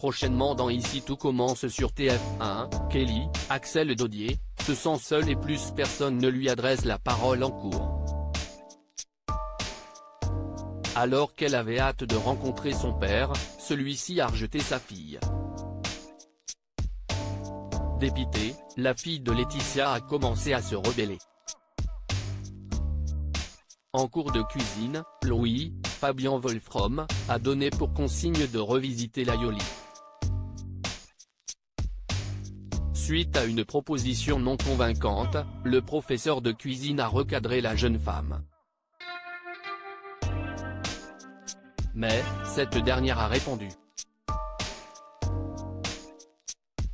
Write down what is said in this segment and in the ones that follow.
prochainement dans Ici tout commence sur TF1, Kelly, Axel Dodier, se sent seule et plus personne ne lui adresse la parole en cours. Alors qu'elle avait hâte de rencontrer son père, celui-ci a rejeté sa fille. Dépitée, la fille de Laetitia a commencé à se rebeller. En cours de cuisine, Louis, Fabien Wolfrom, a donné pour consigne de revisiter l'aïoli. Suite à une proposition non convaincante, le professeur de cuisine a recadré la jeune femme. Mais, cette dernière a répondu.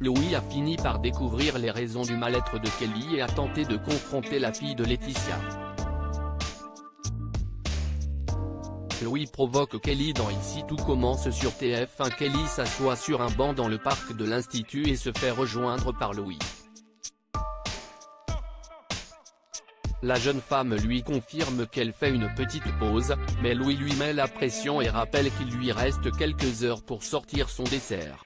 Louis a fini par découvrir les raisons du mal-être de Kelly et a tenté de confronter la fille de Laetitia. Louis provoque Kelly dans Ici tout commence sur TF1. Kelly s'assoit sur un banc dans le parc de l'Institut et se fait rejoindre par Louis. La jeune femme lui confirme qu'elle fait une petite pause, mais Louis lui met la pression et rappelle qu'il lui reste quelques heures pour sortir son dessert.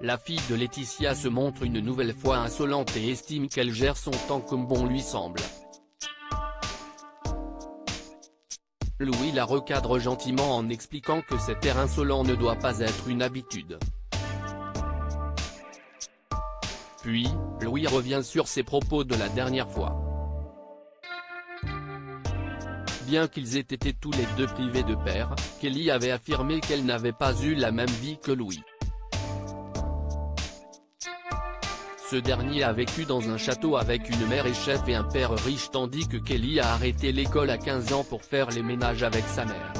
La fille de Laetitia se montre une nouvelle fois insolente et estime qu'elle gère son temps comme bon lui semble. Louis la recadre gentiment en expliquant que cet air insolent ne doit pas être une habitude. Puis, Louis revient sur ses propos de la dernière fois. Bien qu'ils aient été tous les deux privés de père, Kelly avait affirmé qu'elle n'avait pas eu la même vie que Louis. Ce dernier a vécu dans un château avec une mère et chef et un père riche tandis que Kelly a arrêté l'école à 15 ans pour faire les ménages avec sa mère.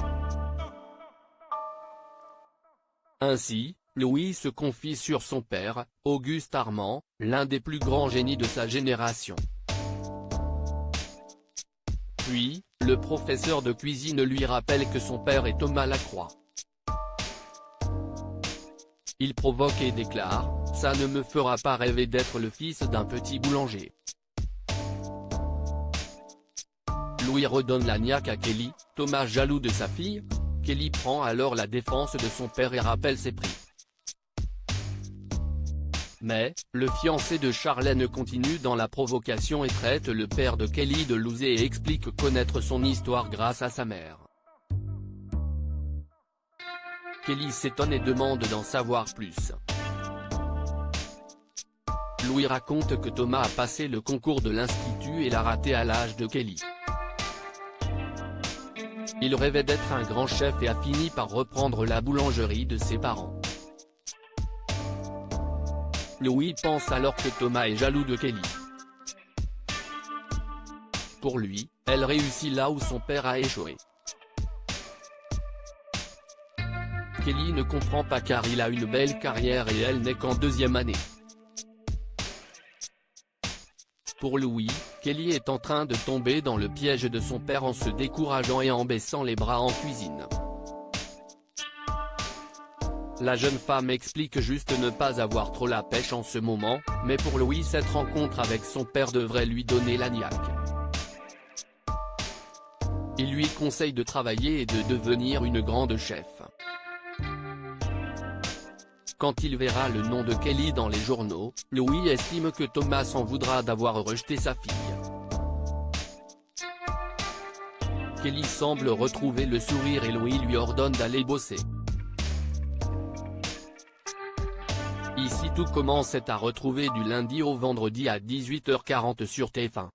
Ainsi, Louis se confie sur son père, Auguste Armand, l'un des plus grands génies de sa génération. Puis, le professeur de cuisine lui rappelle que son père est Thomas Lacroix. Il provoque et déclare « Ça ne me fera pas rêver d'être le fils d'un petit boulanger ». Louis redonne la niaque à Kelly, Thomas jaloux de sa fille. Kelly prend alors la défense de son père et rappelle ses prix. Mais, le fiancé de Charlène continue dans la provocation et traite le père de Kelly de loser et explique connaître son histoire grâce à sa mère. Kelly s'étonne et demande d'en savoir plus. Louis raconte que Thomas a passé le concours de l'Institut et l'a raté à l'âge de Kelly. Il rêvait d'être un grand chef et a fini par reprendre la boulangerie de ses parents. Louis pense alors que Thomas est jaloux de Kelly. Pour lui, elle réussit là où son père a échoué. Kelly ne comprend pas car il a une belle carrière et elle n'est qu'en deuxième année. Pour Louis, Kelly est en train de tomber dans le piège de son père en se décourageant et en baissant les bras en cuisine. La jeune femme explique juste ne pas avoir trop la pêche en ce moment, mais pour Louis cette rencontre avec son père devrait lui donner la niaque. Il lui conseille de travailler et de devenir une grande chef. Quand il verra le nom de Kelly dans les journaux, Louis estime que Thomas s'en voudra d'avoir rejeté sa fille. Kelly semble retrouver le sourire et Louis lui ordonne d'aller bosser. Ici tout commence est à retrouver du lundi au vendredi à 18h40 sur TF1.